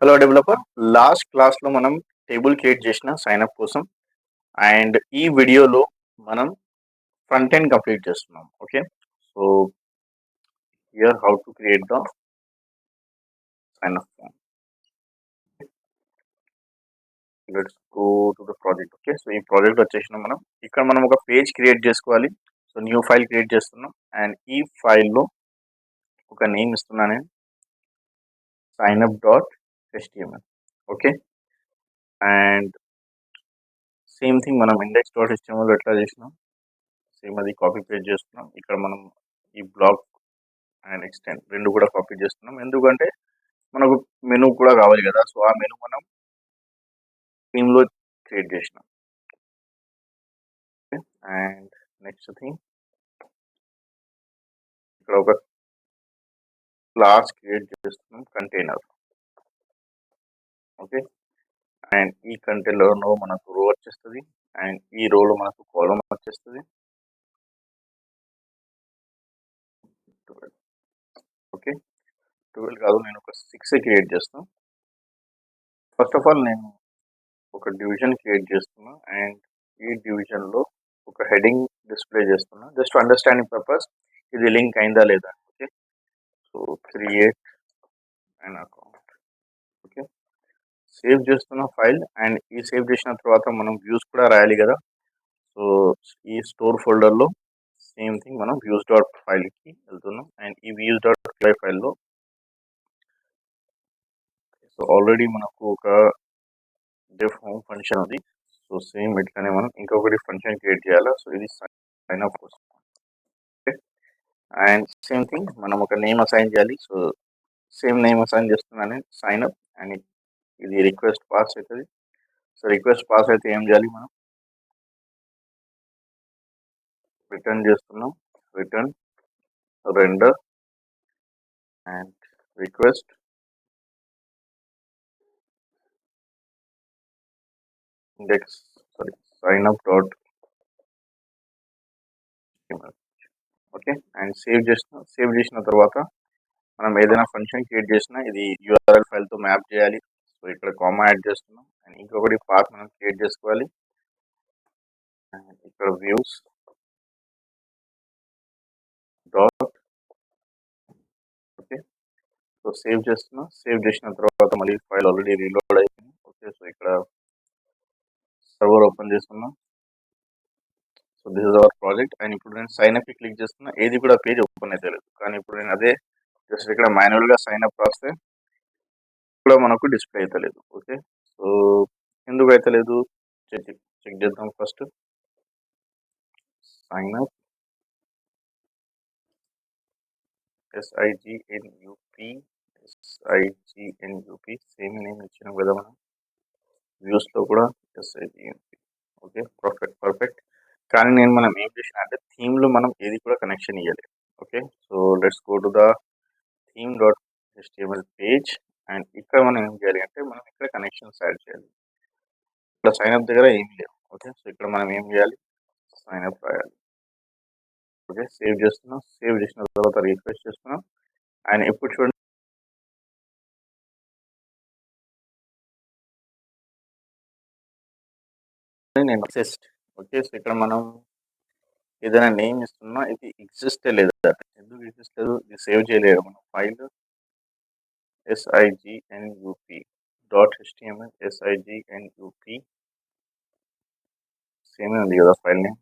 Hello developer. Last క్లాస్లో మనం table create చేసిన సైన్అప్ కోసం అండ్ ఈ వీడియోలో మనం ఫ్రంట్ ఎండ్ కంప్లీట్ చేస్తున్నాం. Okay, so here how to create the signup form. Let's go to the project. Okay, so ఈ ప్రాజెక్ట్ వచ్చేసిన మనం ఇక్కడ మనం ఒక పేజ్ క్రియేట్ చేసుకోవాలి. సో న్యూ ఫైల్ క్రియేట్ చేస్తున్నాం అండ్ ఈ ఫైల్లో ఒక నేమ్ ఇస్తున్నాను నేను, signup.html. Okay, and same thing మనం index.html ఎట్లా చేసినాం సేమ్ అది కాపీ పేస్ట్ చేస్తున్నాం. ఇక్కడ మనం ఈ బ్లాక్ అండ్ ఎక్స్టెండ్ రెండు కూడా కాపీ చేస్తున్నాం, ఎందుకంటే మనకు మెనూ కూడా కావాలి కదా. సో ఆ మెనూ మనం థీమ్లో క్రియేట్ చేసినాం. అండ్ నెక్స్ట్ థింగ్, ఇక్కడ ఒక క్లాస్ క్రియేట్ చేస్తున్నాం, కంటైనర్. ఓకే, అండ్ ఈ కంటైనర్లో మనకు రో వచ్చేస్తుంది అండ్ ఈ రోలో మనకు కాలమ్ వచ్చేస్తుంది. ఓకే, 12 కాదు, నేను ఒక 6 క్రియేట్ చేస్తాను. ఫస్ట్ ఆఫ్ ఆల్ నేను ఒక డివిజన్ క్రియేట్ చేస్తున్నా అండ్ ఈ డివిజన్లో ఒక హెడింగ్ డిస్ప్లే చేస్తున్నా, జస్ట్ అండర్స్టాండింగ్ పర్పస్ ఇది లింక్ అయిందా లేదా. Okay, so create and account. Okay, save చేస్తున్న ఫైల్ అండ్ ఈ సేవ్ చేసిన తర్వాత మనం వ్యూస్ కూడా రాయాలి కదా. సో ఈ స్టోర్ ఫోల్డర్లో సేమ్ థింగ్ మనం వ్యూస్ డాట్ ఫైల్కి వెళ్తున్నాం అండ్ ఈ వ్యూస్ డాట్ ఫైల్లో సో ఆల్రెడీ మనకు ఒక డెఫ్ హోమ్ ఫంక్షన్ ఉంది. సో సేమ్ ఇట్లానే మనం ఇంకొకటి ఫంక్షన్ క్రియేట్ చేయాలి. సో ఇది సైన్ అప్ కోసం. ఓకే, అండ్ సేమ్ థింగ్ మనం ఒక నేమ్ అసైన్ చేయాలి. సో సేమ్ నేమ్ అసైన్ చేస్తున్నాను, సైన్ అప్, అండ్ ఇది రిక్వెస్ట్ పాస్ అవుతుంది. సో రిక్వెస్ట్ పాస్ అయితే ఏం చేయాలి, మనం రిటర్న్ చేస్తున్నాం, return render and request index sign up dot. Okay, and save చేసిన తర్వాత మనం ఏదైనా ఫంక్షన్ క్రియేట్ చేసినా ఇది యూఆర్ఎల్ ఫైల్తో మ్యాప్ చేయాలి. సో ఇక్కడ కామా యాడ్ చేస్తున్నాం అండ్ ఇంకొకటి పాత్ మనం క్రియేట్ చేసుకోవాలి. అండ్ ఇక్కడ views dot. Okay, so save చేస్తున్నా, సేవ్ చేసిన తర్వాత మళ్ళీ ఫైల్ ఆల్రెడీ రీలోడ్ అయిపోయింది. ఓకే, సో ఇక్కడ సర్వర్ ఓపెన్ చేస్తున్నాం. So this is our project and ఇప్పుడు నేను సైన్ అప్ క్లిక్ చేస్తున్నా, ఏది కూడా పేజ్ ఓపెన్ అయితే లేదు. కానీ ఇప్పుడు నేను అదే జస్ట్ ఇక్కడ మాన్యువల్గా సైన్ అప్ రాస్తే కూడా మనకు డిస్ప్లే అయితే లేదు. ఓకే, సో ఎందుకు అయితే లేదు చెక్ చేద్దాం. First sign up SIGNUP same name ఇచ్చినాం కదా మనం వ్యూస్లో కూడా SIGNP. Okay, perfect. కానీ మనం ఏం చేసిన అంటే థీమ్లో మనం ఏది కూడా కనెక్షన్ ఇవ్వాలి. Okay, so let's go to the theme.html page and ఇక్కడ మనం ఏం చేయాలి అంటే మనం ఇక్కడ కనెక్షన్స్ యాడ్ చేయాలి. ఇక్కడ సైన్అప్ దగ్గర ఏం లేవు. ఓకే, సో ఇక్కడ మనం ఏం చేయాలి, సైన్అప్ రాయాలి. ఓకే, సేవ్ చేస్తున్నాం, సేవ్ చేసిన తర్వాత రిఫ్రెష్ చేస్తున్నాం అండ్ ఇప్పుడు చూడండి నేను ఎగ్జిస్ట్. ఓకే, సో ఇక్కడ మనం ఏదైనా నేమ్ ఇస్తున్నా ఇది ఎగ్జిస్ట్ లేదు. ఎందుకు ఎగ్జిస్ట్ లేదు, ఇది సేవ్ చేయలేదు మనం ఫైల్ SIGNUP.html సేమ్ ఉంది కదా file name.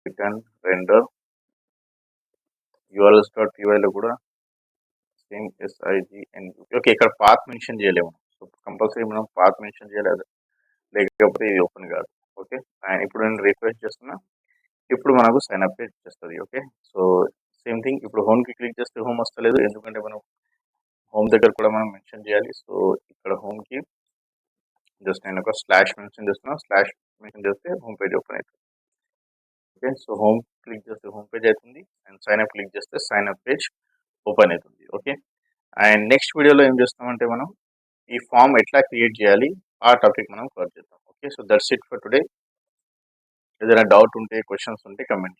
Return render urls.py లో కూడా సేమ్ SIGNUP. ఓకే, ఇక్కడ పాత్ మెన్షన్ చేయలేము. సో కంపల్సరీ మనం పాత్ మెన్షన్ చేయలేదు, లేకపోతే ఇది ఓపెన్ కాదు. ఓకే, అండ్ ఇప్పుడు నేను రిక్వెస్ట్ చేస్తున్నా, ఇప్పుడు మనకు సైన్ అప్ పేజ్ చేస్తుంది. ఓకే, సో సేమ్ థింగ్ ఇప్పుడు హోమ్కి క్లిక్ చేస్తే హోమ్ వస్తలేదు, ఎందుకంటే మనం హోమ్ దగ్గర కూడా మనం మెన్షన్ చేయాలి. సో ఇక్కడ హోమ్కి జస్ట్ నేను ఒక స్లాష్ మెన్షన్ చేస్తున్నా, స్లాష్ మెన్షన్ చేస్తే హోమ్ పేజ్ ఓపెన్ అవుతుంది. ఓకే, సో హోమ్ క్లిక్ చేస్తే హోమ్ పేజ్ అవుతుంది అండ్ సైన్ అప్ క్లిక్ చేస్తే సైన్ అప్ పేజ్ ఓపెన్ అవుతుంది. ఓకే, అండ్ నెక్స్ట్ వీడియోలో ఏం చేస్తామంటే మనం ఈ ఫామ్ ఎట్లా క్రియేట్ చేయాలి ఆ టాపిక్ మనం కవర్ చేద్దాం. Okay, so that's it for today. ఏదైనా డౌట్ ఉంటే, క్వశ్చన్స్ ఉంటే కమెంట్ చేయండి.